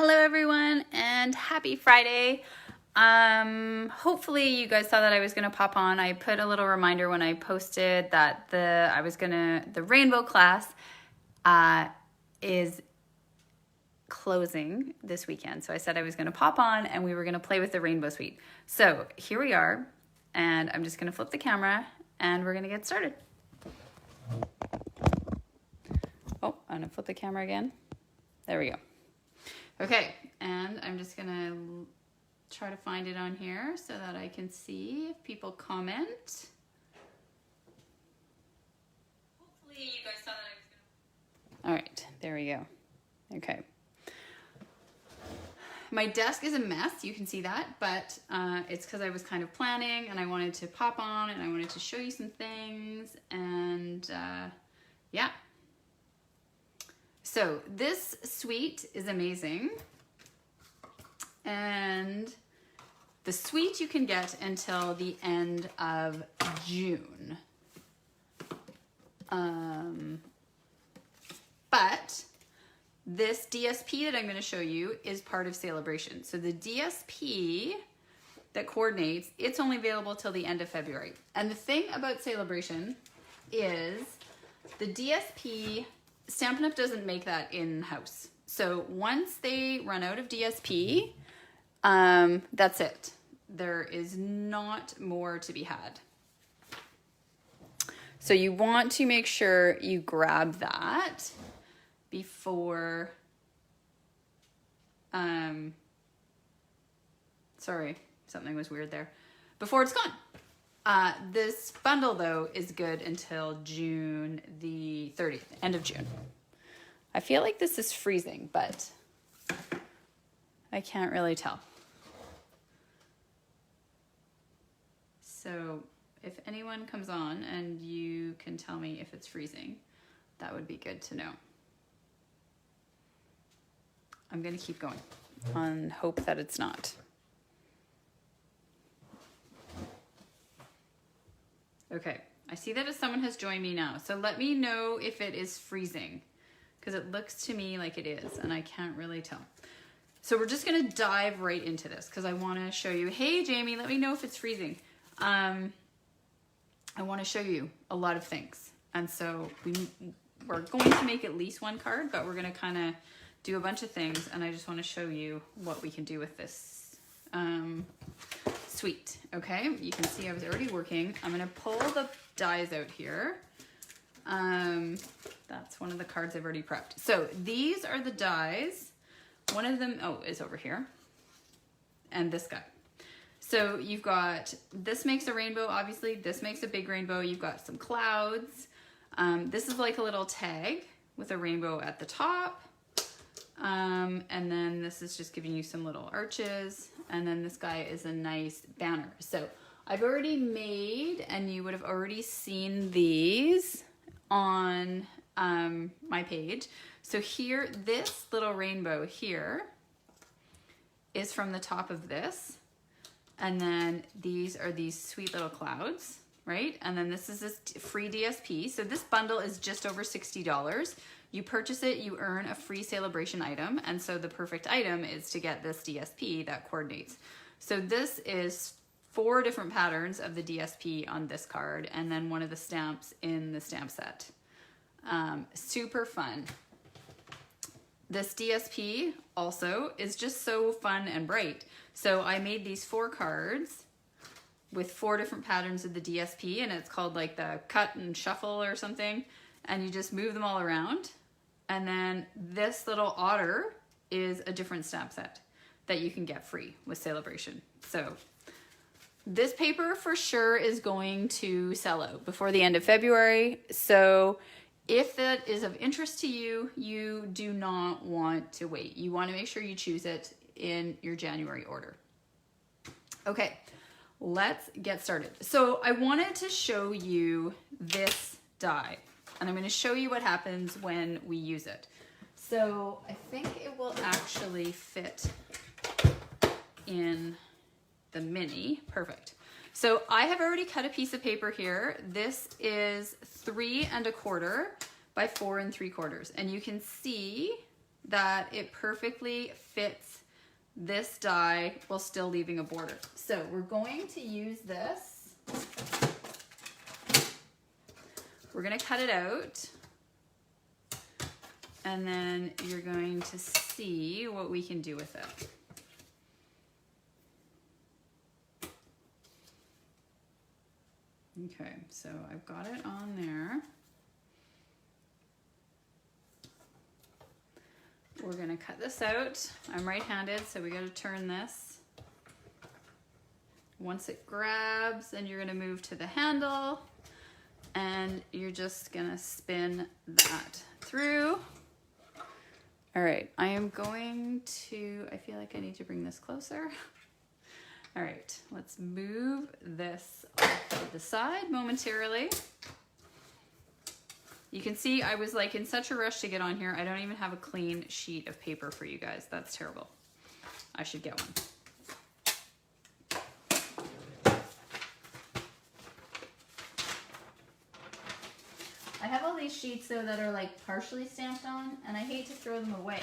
Hello everyone and happy Friday. Hopefully you guys saw that I was gonna pop on. I put a little reminder when I posted that the rainbow class is closing this weekend. So I said I was gonna pop on and we were gonna play with the rainbow suite. So here we are, and I'm just gonna flip the camera and we're gonna get started. Oh, I'm gonna flip the camera again. There we go. Okay, and I'm just gonna try to find it on here so that I can see if people comment. Hopefully you guys saw that I was gonna... All right, there we go. Okay. My desk is a mess, you can see that, but it's because I was kind of planning and I wanted to pop on and I wanted to show you some things, and yeah. So this suite is amazing, and the suite you can get until the end of June. But this DSP that I'm going to show you is part of Salebration. So the DSP that coordinates, it's only available till the end of February. And the thing about Salebration is the DSP, Stampin' Up! Doesn't make that in-house. So once they run out of DSP, that's it. There is not more to be had. So you want to make sure you grab that before, sorry, something was weird there, before it's gone. This bundle, though, is good until June the 30th, end of June. I feel like this is freezing, but I can't really tell. So if anyone comes on and you can tell me if it's freezing, that would be good to know. I'm going to keep going on hope that it's not. Okay, I see that someone has joined me now. So let me know if it is freezing, because it looks to me like it is, and I can't really tell. So we're just gonna dive right into this because I wanna show you, hey Jamie, let me know if it's freezing. I wanna show you a lot of things. And so we're going to make at least one card, but we're gonna kinda do a bunch of things, and I just wanna show you what we can do with this suite. Okay, you can see I was already working. I'm gonna pull the dies out here. That's one of the cards I've already prepped. So these are the dies. One of them, oh, is over here. And this guy. So you've got, this makes a rainbow, obviously. This makes a big rainbow. You've got some clouds. This is like a little tag with a rainbow at the top. And then this is just giving you some little arches. And then this guy is a nice banner. So I've already made, and you would have already seen these on my page. So here, this little rainbow here is from the top of this. And then these are these sweet little clouds, right? And then this is this free DSP. So this bundle is just over $60. You purchase it, you earn a free Salebration item. And so the perfect item is to get this DSP that coordinates. So this is 4 different patterns of the DSP on this card, and then one of the stamps in the stamp set. Super fun. This DSP also is just so fun and bright. So I made these 4 cards with 4 different patterns of the DSP, and it's called like the cut and shuffle or something. And you just move them all around. And then this little otter is a different stamp set that you can get free with Salebration. So this paper for sure is going to sell out before the end of February. So if that is of interest to you, you do not want to wait. You want to make sure you choose it in your January order. Okay, let's get started. So I wanted to show you this die, and I'm going to show you what happens when we use it. So I think it will actually fit in the mini. Perfect. So I have already cut a piece of paper here. This is 3 1/4 by 4 3/4. And you can see that it perfectly fits this die while still leaving a border. So we're going to use this. We're going to cut it out. And then you're going to see what we can do with it. Okay, so I've got it on there. We're gonna cut this out. I'm right-handed, so we gotta turn this. Once it grabs, then you're gonna move to the handle, and you're just gonna spin that through. All right, I am going to, I feel like I need to bring this closer. All right, let's move this off to the side momentarily. You can see I was like in such a rush to get on here. I don't even have a clean sheet of paper for you guys. That's terrible. I should get one. I have all these sheets though that are like partially stamped on, and I hate to throw them away.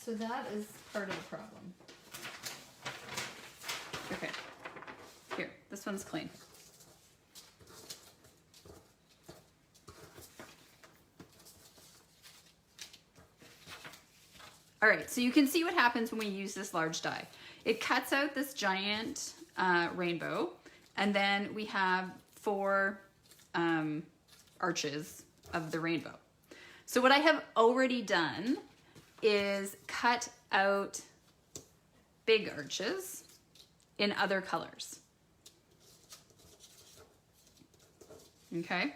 So that is part of the problem. Okay, here, this one's clean. All right, so you can see what happens when we use this large die. It cuts out this giant rainbow, and then we have 4 arches of the rainbow. So what I have already done is cut out big arches in other colors. Okay,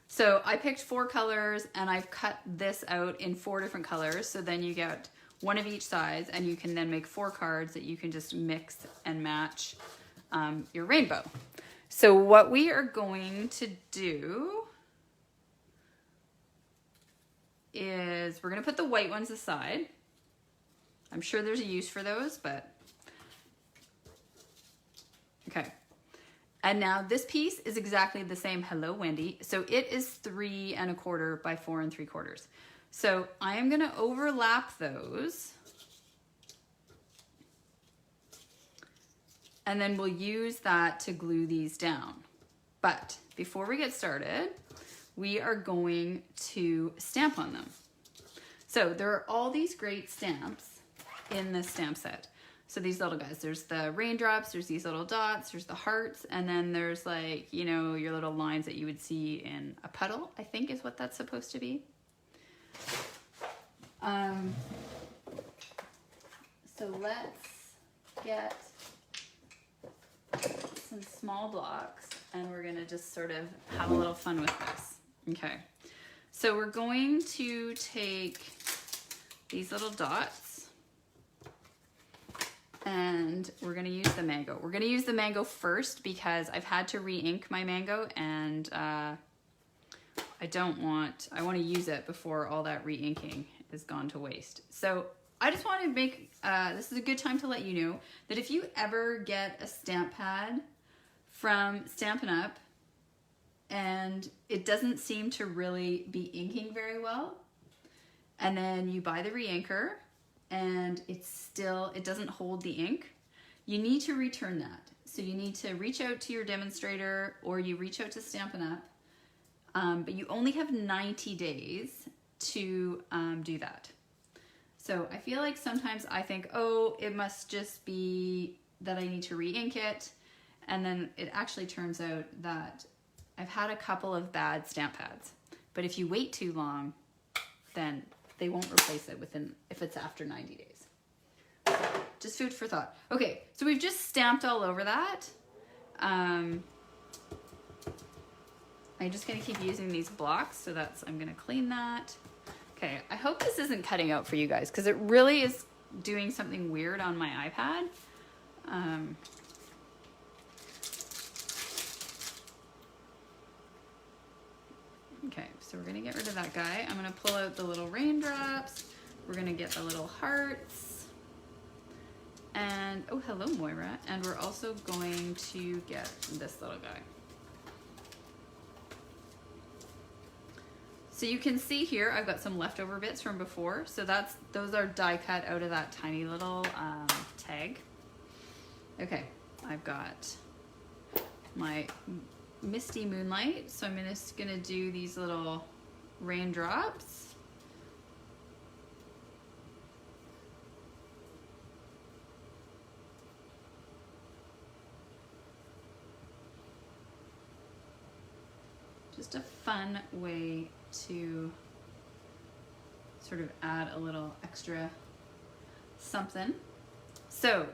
so I picked 4 colors and I've cut this out in 4 different colors. So then you get one of each size, and you can then make 4 cards that you can just mix and match your rainbow. So what we are going to do is we're going to put the white ones aside. I'm sure there's a use for those, but okay. And now this piece is exactly the same. Hello, Wendy. So it is 3 1/4 by 4 3/4. So I am going to overlap those. And then we'll use that to glue these down. But before we get started, we are going to stamp on them. So there are all these great stamps in this stamp set. So these little guys, there's the raindrops, there's these little dots, there's the hearts, and then there's like, you know, your little lines that you would see in a puddle, I think is what that's supposed to be. So let's get some small blocks, and we're gonna just sort of have a little fun with this. Okay, so we're going to take these little dots, and we're gonna use the mango. We're gonna use the mango first because I've had to re-ink my mango, and I want to use it before all that re-inking is gone to waste. So I just want to make, this is a good time to let you know that if you ever get a stamp pad from Stampin' Up and it doesn't seem to really be inking very well, and then you buy the re-inker and it doesn't hold the ink, you need to return that. So you need to reach out to your demonstrator, or you reach out to Stampin' Up, but you only have 90 days to do that. So I feel like sometimes I think, oh, it must just be that I need to re-ink it. And then it actually turns out that I've had a couple of bad stamp pads. But if you wait too long, then they won't replace it if it's after 90 days. Just food for thought. Okay, so we've just stamped all over that. I'm just gonna keep using these blocks, so I'm gonna clean that. Okay, I hope this isn't cutting out for you guys, because it really is doing something weird on my iPad. Okay, so we're gonna get rid of that guy. I'm gonna pull out the little raindrops. We're gonna get the little hearts. And, oh, hello, Moira. And we're also going to get this little guy. So you can see here, I've got some leftover bits from before. So those are die cut out of that tiny little tag. Okay, I've got my Misty Moonlight. So I'm just gonna do these little raindrops. Just a fun way to sort of add a little extra something. So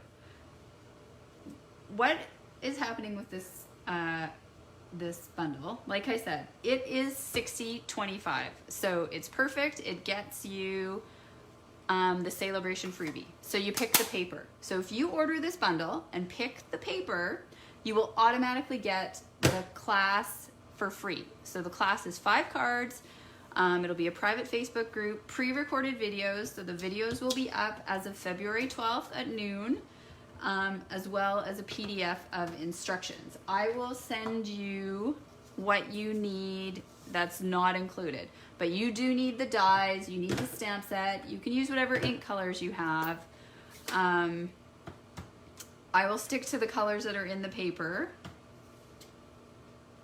what is happening with this this bundle? Like I said, it is $60.25, so it's perfect. It gets you the Salebration freebie. So you pick the paper. So if you order this bundle and pick the paper, you will automatically get the class for free. So the class is 5 cards. It'll be a private Facebook group, pre-recorded videos. So the videos will be up as of February 12th at noon, as well as a PDF of instructions. I will send you what you need that's not included, but you do need the dies, you need the stamp set. You can use whatever ink colors you have. I will stick to the colors that are in the paper,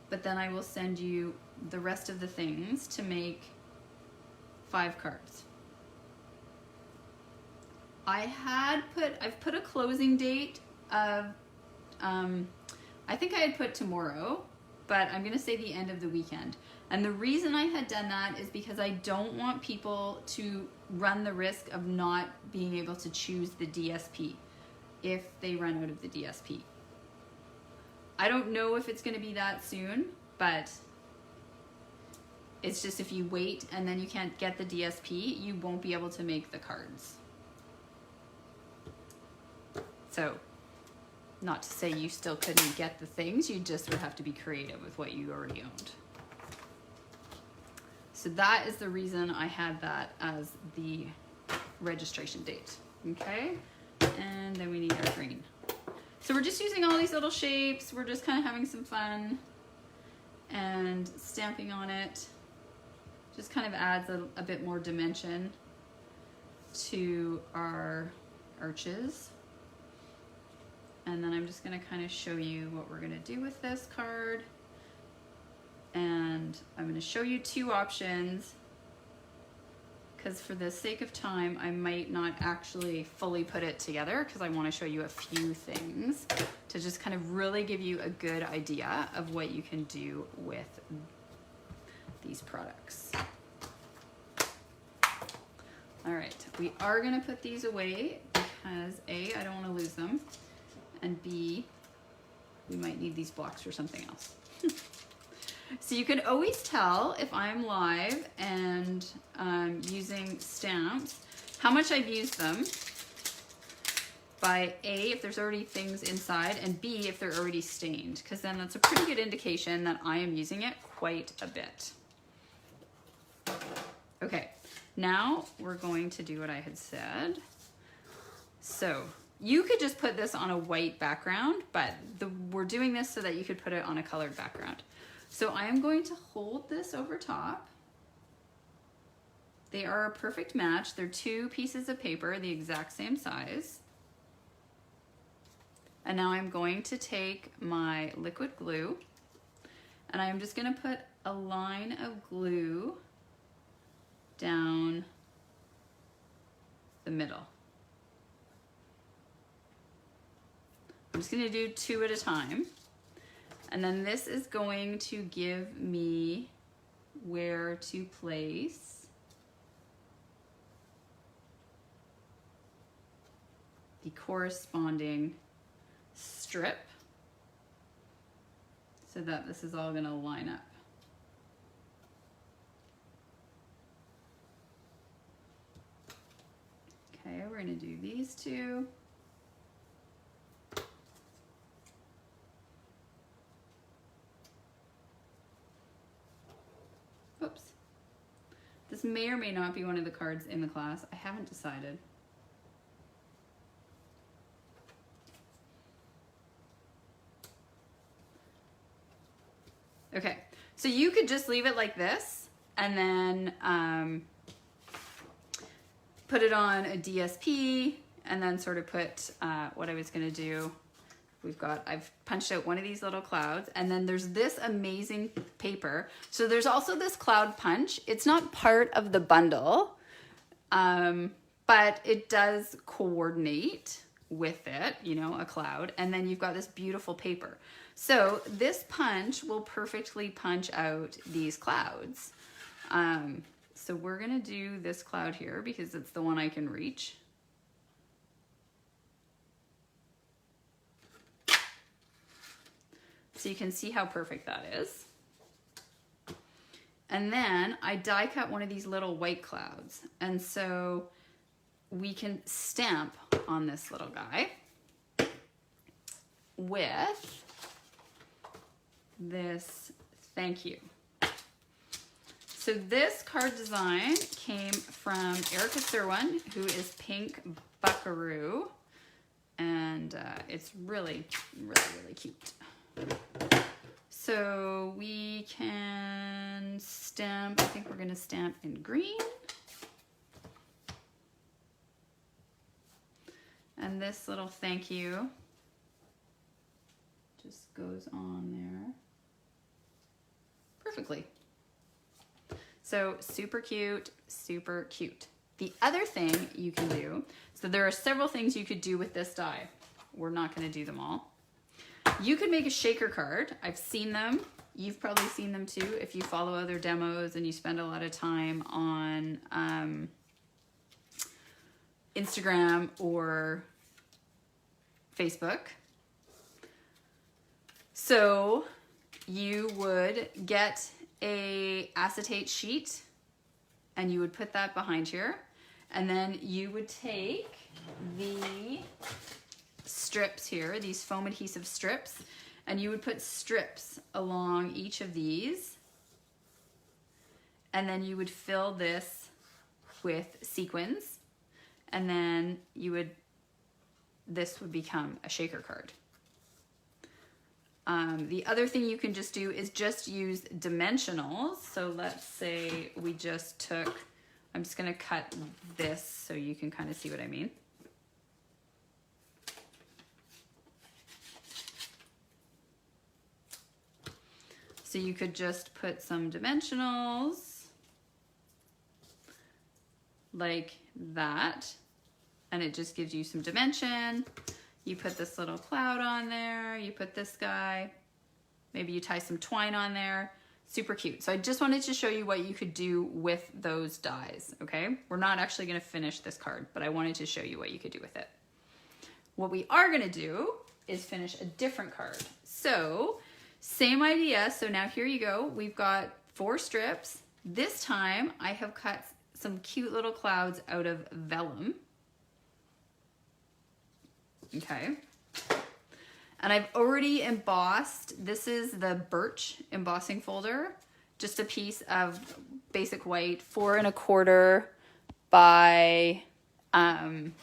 but then I will send you the rest of the things to make 5 cards. I've put a closing date of, I think I had put tomorrow, but I'm gonna say the end of the weekend. And the reason I had done that is because I don't want people to run the risk of not being able to choose the DSP if they run out of the DSP. I don't know if it's gonna be that soon, but it's just if you wait and then you can't get the DSP, you won't be able to make the cards. So, not to say you still couldn't get the things, you just would have to be creative with what you already owned. So that is the reason I had that as the registration date, okay? And then we need our green. So we're just using all these little shapes, we're just kind of having some fun and stamping on it. Just kind of adds a bit more dimension to our arches. And then I'm just gonna kind of show you what we're gonna do with this card. And I'm gonna show you 2 options, because for the sake of time, I might not actually fully put it together because I wanna show you a few things to just kind of really give you a good idea of what you can do with these products. All right, we are gonna put these away because A, I don't wanna lose them, and B, we might need these blocks for something else. So you can always tell if I'm live and using stamps, how much I've used them by A, if there's already things inside, and B, if they're already stained, because then that's a pretty good indication that I am using it quite a bit. Okay, now we're going to do what I had said. So you could just put this on a white background, but we're doing this so that you could put it on a colored background. So I am going to hold this over top. They are a perfect match. They're 2 pieces of paper, the exact same size. And now I'm going to take my liquid glue and I'm just gonna put a line of glue down the middle. I'm just gonna do 2 at a time. And then this is going to give me where to place the corresponding strip so that this is all gonna line up. Okay, we're gonna do these 2. Oops. This may or may not be one of the cards in the class. I haven't decided. Okay, so you could just leave it like this and then put it on a DSP, and then sort of put what I was gonna do. I've punched out one of these little clouds, and then there's this amazing paper. So there's also this cloud punch. It's not part of the bundle, but it does coordinate with it, you know, a cloud. And then you've got this beautiful paper. So this punch will perfectly punch out these clouds. So we're gonna do this cloud here because it's the one I can reach. So you can see how perfect that is. And then I die cut one of these little white clouds. And so we can stamp on this little guy with this thank you. So this card design came from Erica Sirwan, who is Pink Buckaroo. And it's really, really, really cute. So we can stamp, I think we're gonna stamp in green. And this little thank you just goes on there perfectly. So super cute, super cute. The other thing you can do, so there are several things you could do with this die. We're not gonna do them all. You could make a shaker card. I've seen them. You've probably seen them too if you follow other demos and you spend a lot of time on Instagram or Facebook. So you would get a acetate sheet and you would put that behind here, and then you would take the strips here, these foam adhesive strips, and you would put strips along each of these, and then you would fill this with sequins, and then this would become a shaker card. The other thing you can just do is just use dimensionals. So let's say we just took, I'm just gonna cut this so you can kind of see what I mean. So you could just put some dimensionals like that, and it just gives you some dimension. You put this little cloud on there, you put this guy, maybe you tie some twine on there. Super cute. So I just wanted to show you what you could do with those dies, okay? We're not actually gonna finish this card, but I wanted to show you what you could do with it. What we are gonna do is finish a different card. So same idea. So now here you go. We've got 4 strips. This time I have cut some cute little clouds out of vellum. Okay. And I've already embossed. This is the Birch embossing folder. Just a piece of basic white, 4 1/4 by 4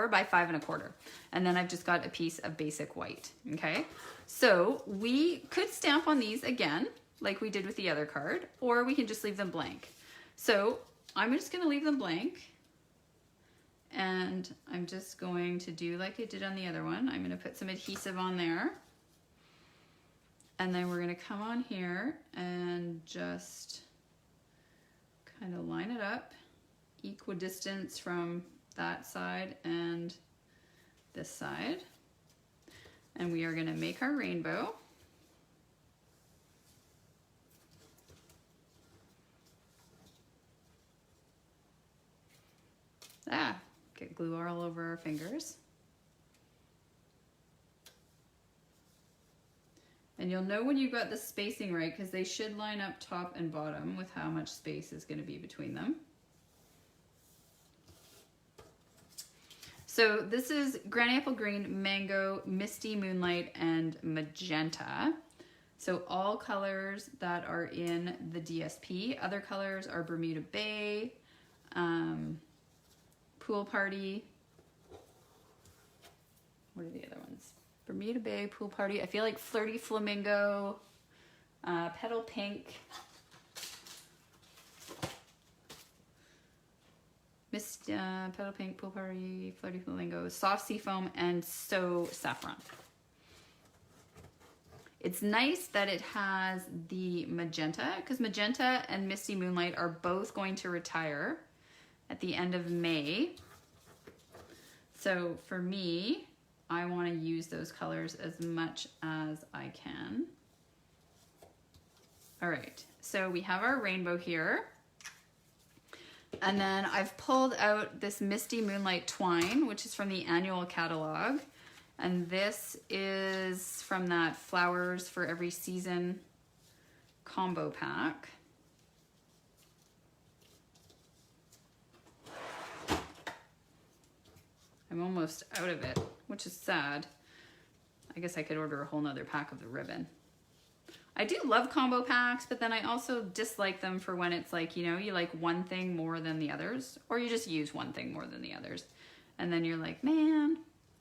by 5 1/4. And then I've just got a piece of basic white, okay? So we could stamp on these again, like we did with the other card, or we can just leave them blank. So I'm just gonna leave them blank, and I'm just going to do like I did on the other one. I'm gonna put some adhesive on there, and then we're gonna come on here and just kind of line it up, equidistance from that side and this side. And we are gonna make our rainbow. Get glue all over our fingers. And you'll know when you've got the spacing right, because they should line up top and bottom with how much space is gonna be between them. So this is Granny Apple Green, Mango, Misty Moonlight, and Magenta. So all colors that are in the DSP. Other colors are Bermuda Bay, Pool Party. What are the other ones? Bermuda Bay, Pool Party. I feel like Flirty Flamingo. Petal Pink, Petal Pink, Pool Party, Flirty Flamingo, Soft Sea Foam, and So Saffron. It's nice that it has the magenta, because magenta and Misty Moonlight are both going to retire at the end of May. So for me, I want to use those colors as much as I can. All right, so we have our rainbow here. And then I've pulled out this Misty Moonlight twine, which is from the annual catalog. And this is from that Flowers for Every Season combo pack. I'm almost out of it, which is sad. I guess I could order a whole nother pack of the ribbon. I do love combo packs, but then I also dislike them for when it's like, you know, you like one thing more than the others, or you just use one thing more than the others. And then you're like, man,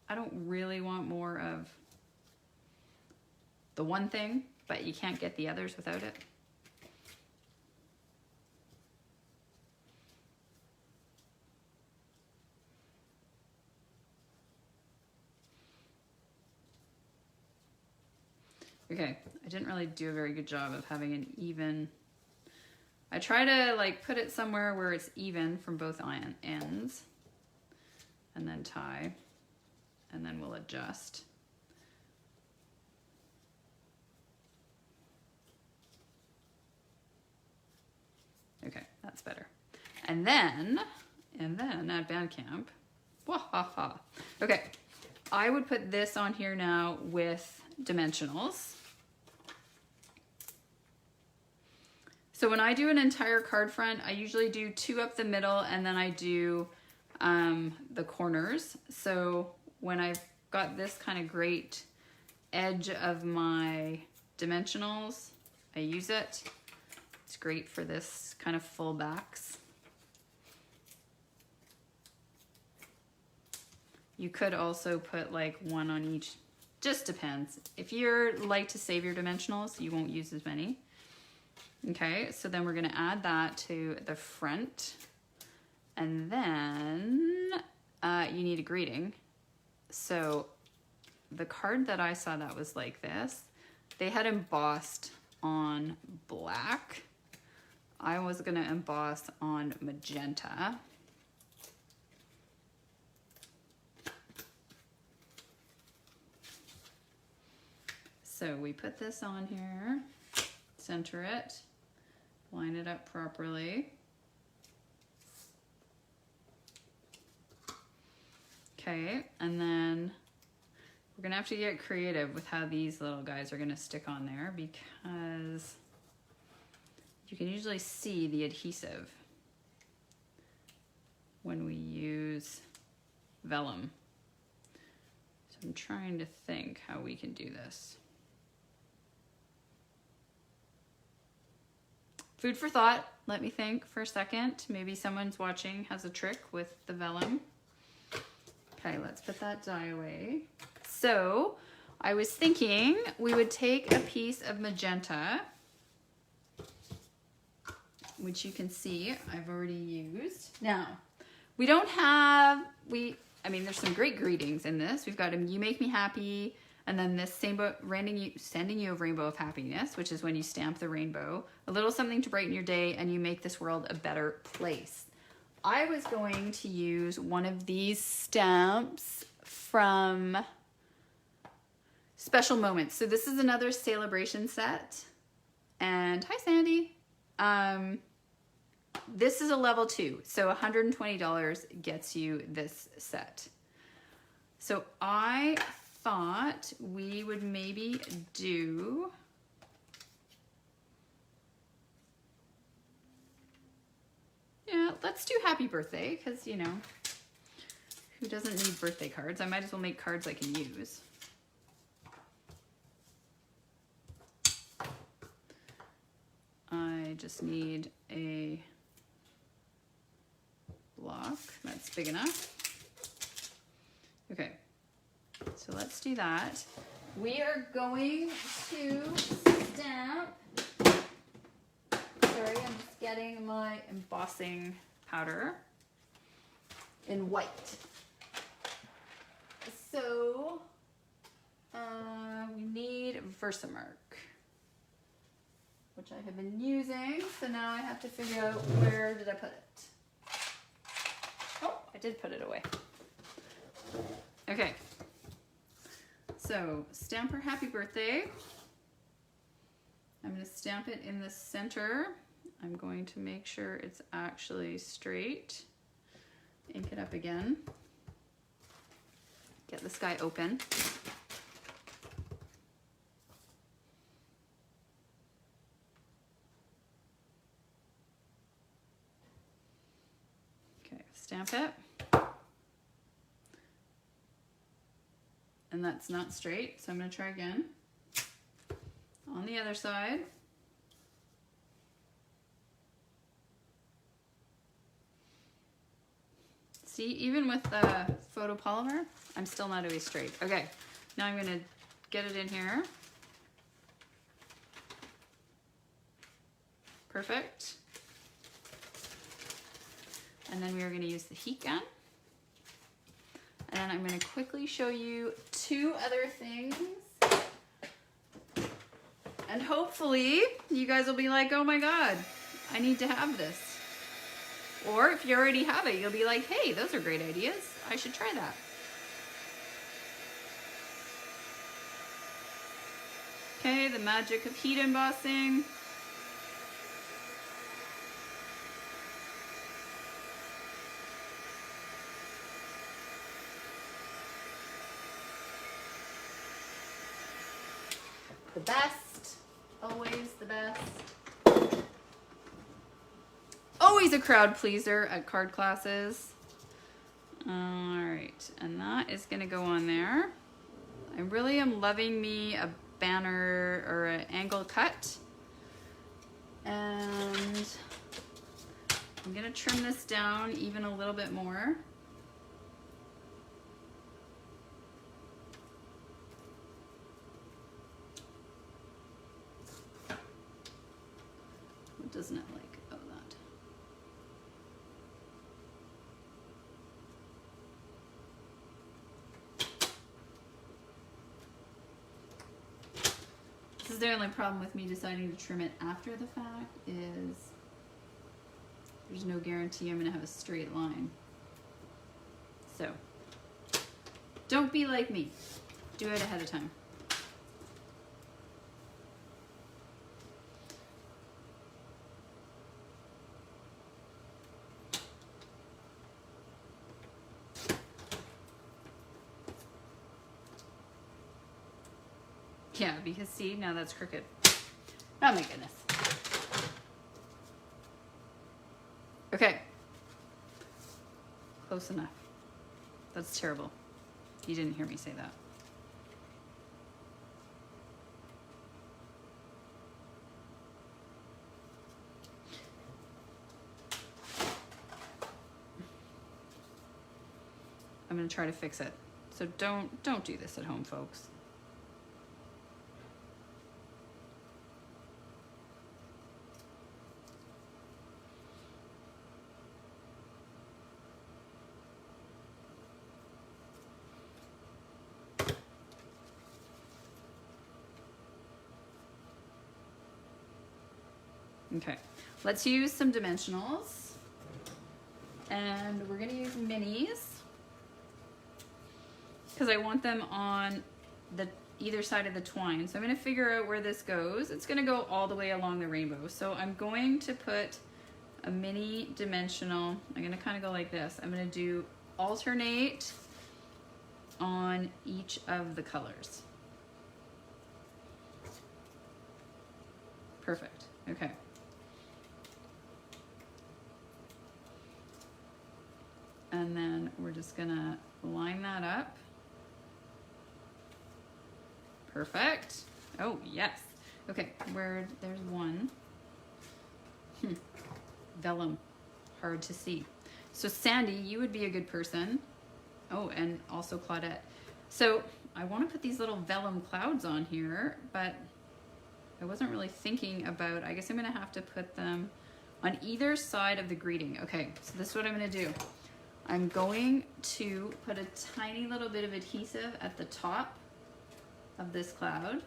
I don't really want more of the one thing, but you can't get the others without it. Okay, I didn't really do a very good job of having an even... I try to like put it somewhere where it's even from both ends, and then tie, and then we'll adjust. Okay, that's better. And then at Bandcamp, wahaha. Okay, I would put this on here now with dimensionals. So when I do an entire card front, I usually do 2 up the middle, and then I do the corners. So when I've got this kind of great edge of my dimensionals, I use it. It's great for this kind of full backs. You could also put like 1 on each, just depends. If you're like to save your dimensionals, you won't use as many. Okay, so then we're gonna add that to the front, and then you need a greeting. So the card that I saw that was like this, they had embossed on black. I was gonna emboss on magenta. So we put this on here, center it, line it up properly. Okay, and then we're gonna have to get creative with how these little guys are gonna stick on there, because you can usually see the adhesive when we use vellum. So I'm trying to think how we can do this. Food for thought. Let me think for a second. Maybe someone's watching has a trick with the vellum. Okay, let's put that die away. So I was thinking we would take a piece of magenta, which you can see I've already used. Now, we don't have, I mean, there's some great greetings in this. We've got a You Make Me Happy, and then this sending you a rainbow of happiness, which is when you stamp the rainbow. A little something to brighten your day, and you make this world a better place. I was going to use one of these stamps from Special Moments. So this is another Salebration set. And hi, Sandy. This is a level 2, so $120 gets you this set. So I thought we would maybe do let's do happy birthday, because you know, who doesn't need birthday cards? I might as well make cards I can use. I just need a block that's big enough. Okay, so let's do that. We are going to stamp getting my embossing powder in white. So we need Versamark, which I have been using. So now I have to figure out where did I put it. Oh, I did put it away. Okay. So stamp her happy birthday. I'm going to stamp it in the center. I'm going to make sure it's actually straight. Ink it up again. Get this guy open. Okay, stamp it. And that's not straight, so I'm going to try again. On the other side. See, even with the photopolymer, I'm still not always straight. Okay, now I'm going to get it in here. Perfect. And then we are going to use the heat gun. And then I'm going to quickly show you two other things. And hopefully you guys will be like, oh my God, I need to have this. Or if you already have it, you'll be like, hey, those are great ideas. I should try that. Okay, the magic of heat embossing. The best, always the best. Always a crowd pleaser at card classes. All right, and that is gonna go on there. I really am loving me a banner or an angle cut. And I'm gonna trim this down even a little bit more. What doesn't it like? Oh, that. This is the only problem with me deciding to trim it after the fact is there's no guarantee I'm gonna have a straight line. So don't be like me. Do it ahead of time. Yeah, because see, now that's crooked. Oh my goodness. Okay. Close enough. That's terrible. You didn't hear me say that. I'm gonna try to fix it. So don't do this at home, folks. Okay, let's use some dimensionals. And we're gonna use minis because I want them on the either side of the twine. So I'm gonna figure out where this goes. It's gonna go all the way along the rainbow. So I'm going to put a mini dimensional. I'm gonna kind of go like this. I'm gonna do alternate on each of the colors. Perfect, okay. And then we're just gonna line that up. Perfect. Oh, yes. Okay, there's one. Vellum, hard to see. So Sandy, you would be a good person. Oh, and also Claudette. So I want to put these little vellum clouds on here, but I wasn't really thinking about, I guess I'm gonna have to put them on either side of the greeting. Okay, so this is what I'm gonna do. I'm going to put a tiny little bit of adhesive at the top of this cloud,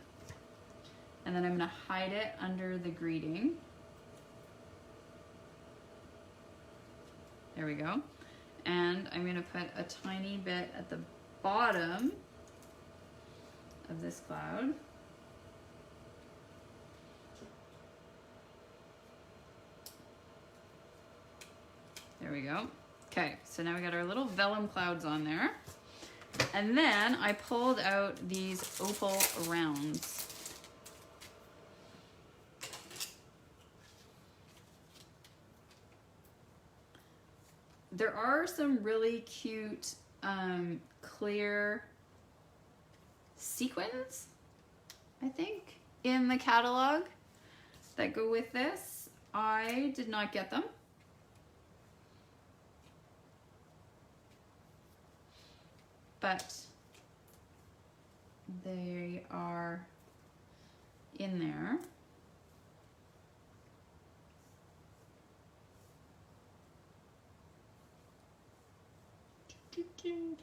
and then I'm gonna hide it under the greeting. There we go. And I'm gonna put a tiny bit at the bottom of this cloud. There we go. Okay, so now we got our little vellum clouds on there. And then I pulled out these Opal Rounds. There are some really cute clear sequins, I think, in the catalog that go with this. I did not get them. But they are in there.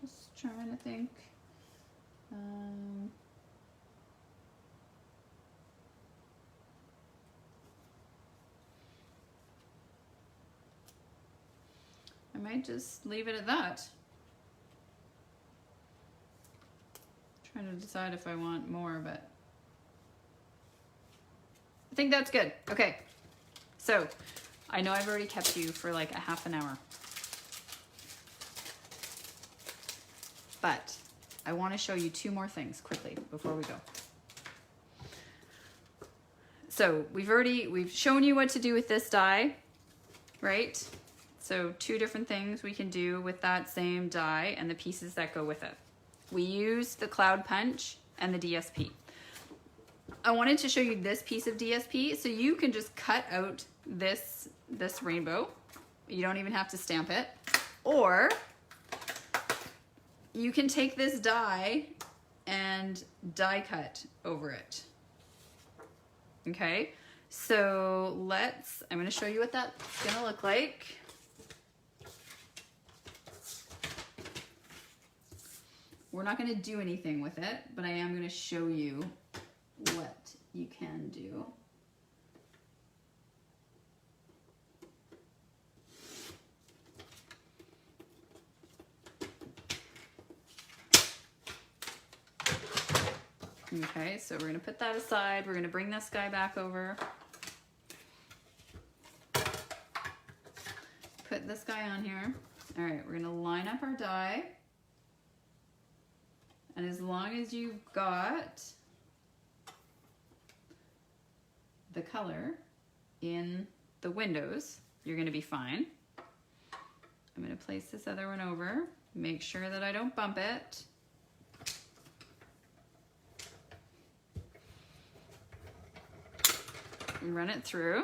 Just trying to think. I might just leave it at that. Trying to decide if I want more, but I think that's good. Okay, so I know I've already kept you for like a half an hour, but I want to show you two more things quickly before we go. So we've shown you what to do with this die, right? So two different things we can do with that same die and the pieces that go with it. We use the cloud punch and the DSP. I wanted to show you this piece of DSP so you can just cut out this rainbow. You don't even have to stamp it. Or you can take this die and die cut over it. Okay, so I'm gonna show you what that's gonna look like. We're not going to do anything with it, but I am going to show you what you can do. Okay, so we're going to put that aside. We're going to bring this guy back over. Put this guy on here. All right, we're going to line up our die. And as long as you've got the color in the windows, you're going to be fine. I'm going to place this other one over. Make sure that I don't bump it. And run it through.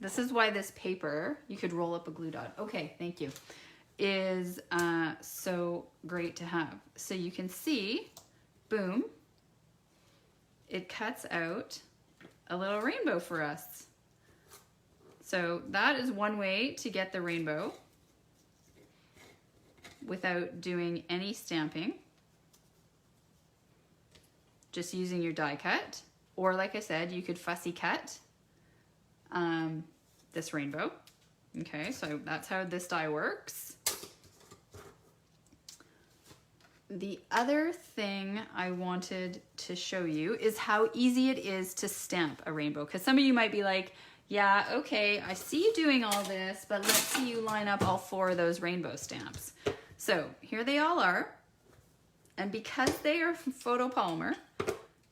This is why this paper, you could roll up a glue dot. Okay, thank you. Is so great to have. So you can see, boom, it cuts out a little rainbow for us. So that is one way to get the rainbow without doing any stamping. Just using your die cut. Or like I said, you could fussy cut this rainbow. Okay, so that's how this die works. The other thing I wanted to show you is how easy it is to stamp a rainbow. Because some of you might be like, yeah, okay, I see you doing all this, but let's see you line up all 4 of those rainbow stamps. So here they all are. And because they are photopolymer,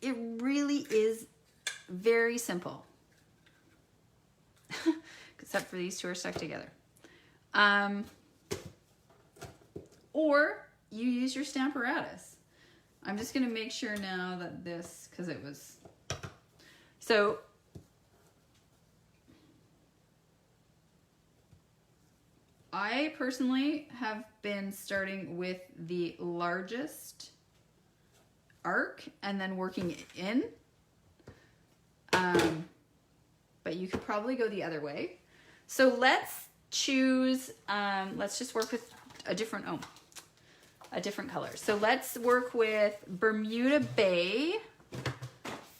it really is very simple. Except for these two are stuck together. Or you use your Stamparatus. I'm just gonna make sure now that this, because it was, so I personally have been starting with the largest arc and then working it in. but you could probably go the other way. So let's choose, let's just work with a different color. So let's work with Bermuda Bay,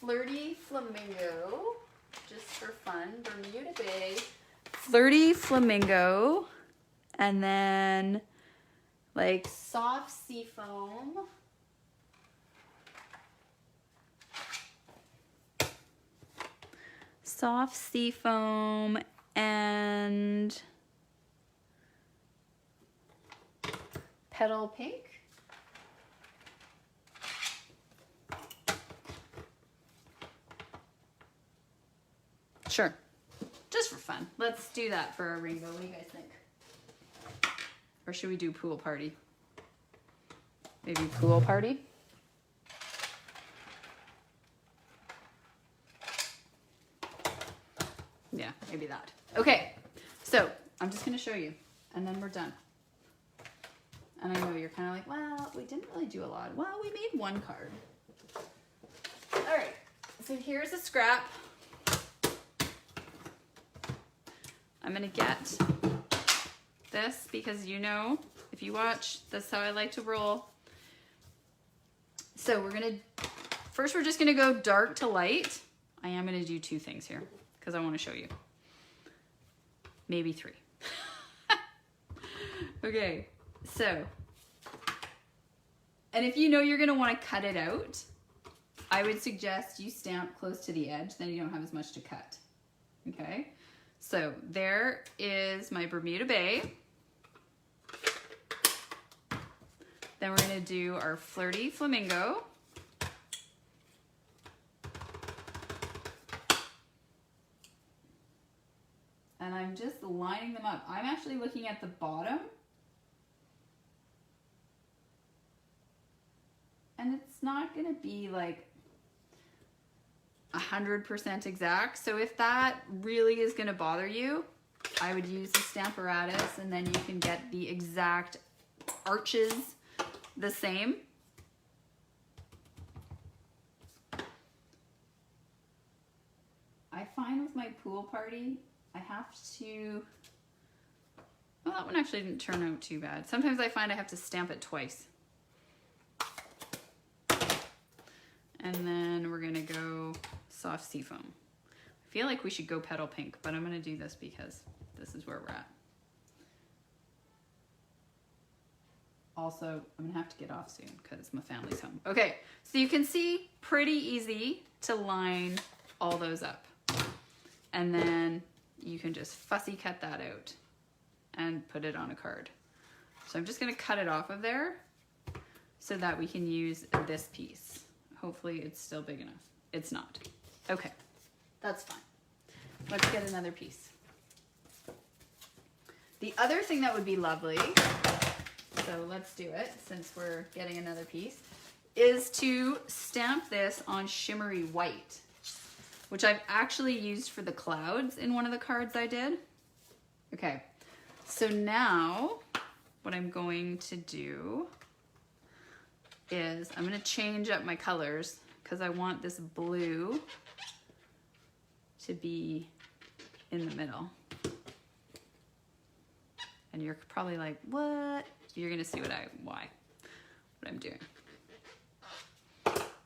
Flirty Flamingo, just for fun. Bermuda Bay, Flirty Flamingo, and then like soft seafoam. Soft seafoam and petal pink. Sure, just for fun. Let's do that for a rainbow. What do you guys think? Or should we do pool party? Maybe pool party? Yeah, maybe that. Okay, so I'm just gonna show you and then we're done. And I know you're kind of like, well, we didn't really do a lot. Well, we made one card. All right, so here's a scrap. I'm gonna get this because you know, if you watch, that's how I like to roll. So first we're just gonna go dark to light. I am gonna do 2 things here because I wanna show you. Maybe 3. Okay, so, and if you know you're gonna wanna cut it out, I would suggest you stamp close to the edge, then you don't have as much to cut, okay? So there is my Bermuda Bay. Then we're gonna do our Flirty Flamingo. And I'm just lining them up. I'm actually looking at the bottom. And it's not gonna be like 100% exact. So if that really is gonna bother you, I would use the Stamparatus and then you can get the exact arches the same. I find with my pool party, I have to, well, that one actually didn't turn out too bad. Sometimes I find I have to stamp it twice. And then we're gonna go soft seafoam. I feel like we should go petal pink, but I'm gonna do this because this is where we're at. Also, I'm gonna have to get off soon because my family's home. Okay, so you can see pretty easy to line all those up. And then you can just fussy cut that out and put it on a card. So I'm just gonna cut it off of there so that we can use this piece. Hopefully it's still big enough. It's not. Okay, that's fine. Let's get another piece. The other thing that would be lovely, so let's do it since we're getting another piece, is to stamp this on shimmery white, which I've actually used for the clouds in one of the cards I did. Okay, so now what I'm going to do is I'm gonna change up my colors because I want this blue to be in the middle. And you're probably like, what? You're gonna see what I'm doing.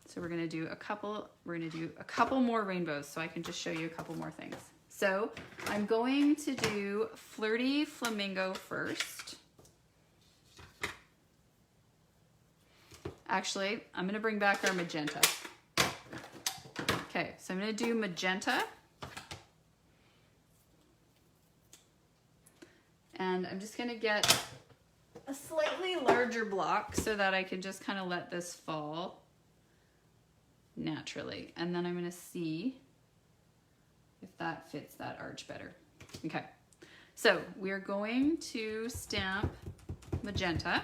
So we're gonna do a couple more rainbows so I can just show you a couple more things. So I'm going to do Flirty Flamingo first. Actually, I'm gonna bring back our magenta. Okay, so I'm gonna do magenta. And I'm just gonna get a slightly larger block so that I can just kind of let this fall naturally. And then I'm gonna see if that fits that arch better. Okay, so we're going to stamp magenta.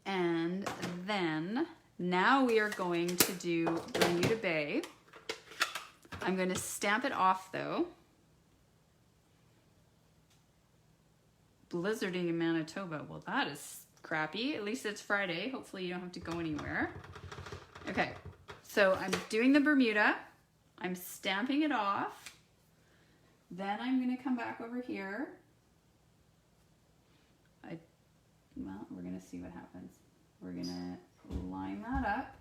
And then now we are going to do Bermuda Bay. I'm going to stamp it off though. Blizzarding in Manitoba. Well, that is crappy. At least it's Friday. Hopefully you don't have to go anywhere. Okay, so I'm doing the Bermuda. I'm stamping it off. Then I'm gonna come back over here. Well, we're gonna see what happens. We're gonna line that up.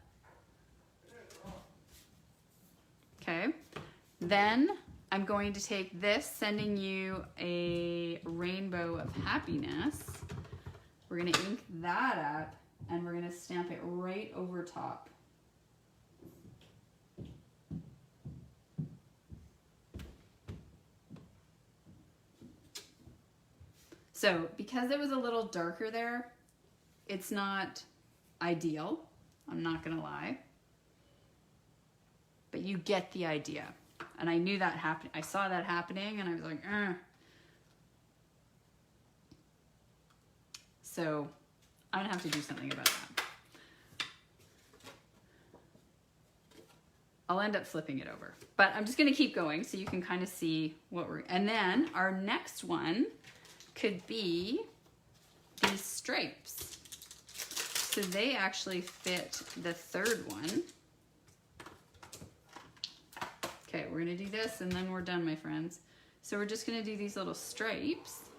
Okay, then I'm going to take this, sending you a rainbow of happiness. We're gonna ink that up and we're gonna stamp it right over top. So because it was a little darker there, it's not ideal, I'm not gonna lie, but you get the idea. And I knew that happened. I saw that happening and I was like, ugh. So I'm gonna have to do something about that. I'll end up flipping it over, but I'm just gonna keep going so you can kind of see what we're, and then our next one could be these stripes. So they actually fit the third one. Okay, we're gonna do this and then we're done, my friends. So we're just gonna do these little stripes.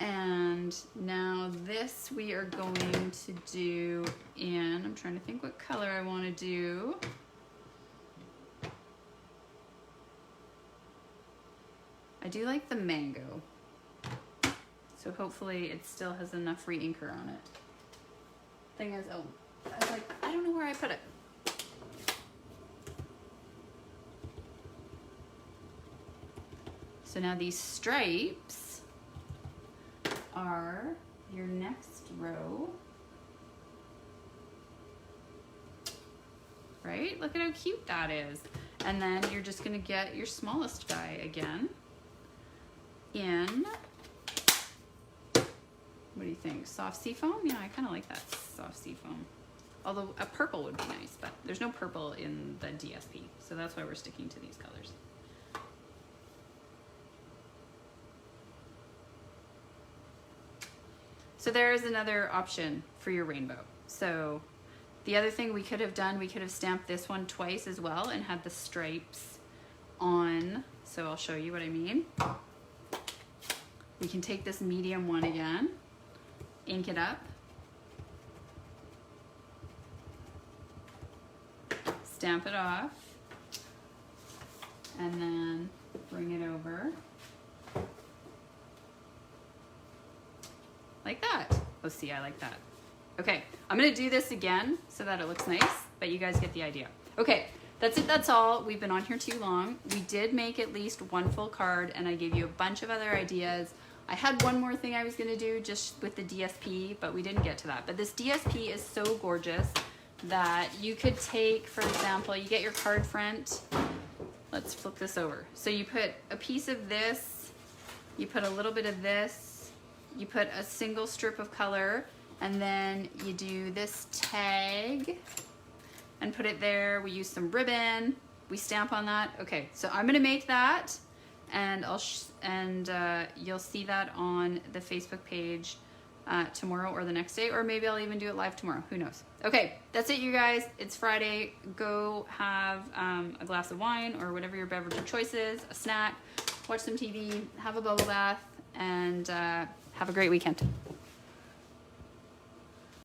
And now this we are going to do in, I'm trying to think what color I wanna do. I do like the mango. So hopefully it still has enough re-inker on it. Thing is, oh, I was like, I don't know where I put it. So now these stripes are your next row. Right? Look at how cute that is. And then you're just gonna get your smallest guy again in, what do you think? Soft seafoam? Yeah, I kind of like that soft seafoam. Although a purple would be nice, but there's no purple in the DSP. So that's why we're sticking to these colors. So there is another option for your rainbow. So the other thing we could have done, we could have stamped this one twice as well and had the stripes on. So I'll show you what I mean. We can take this medium one again, ink it up, stamp it off, and then bring it over like that. Oh, see, I like that. Okay, I'm gonna do this again so that it looks nice, but you guys get the idea. Okay, that's it, that's all. We've been on here too long. We did make at least one full card and I gave you a bunch of other ideas. I had one more thing I was gonna do just with the DSP, but we didn't get to that. But this DSP is so gorgeous that you could take, for example, you get your card front. Let's flip this over. So you put a piece of this, you put a little bit of this, you put a single strip of color, and then you do this tag and put it there. We use some ribbon, we stamp on that. Okay, so I'm gonna make that and you'll see that on the Facebook page tomorrow or the next day, or maybe I'll even do it live tomorrow, who knows. Okay, that's it, you guys. It's Friday. Go have a glass of wine or whatever your beverage of choice is, a snack, watch some TV, have a bubble bath, and have a great weekend.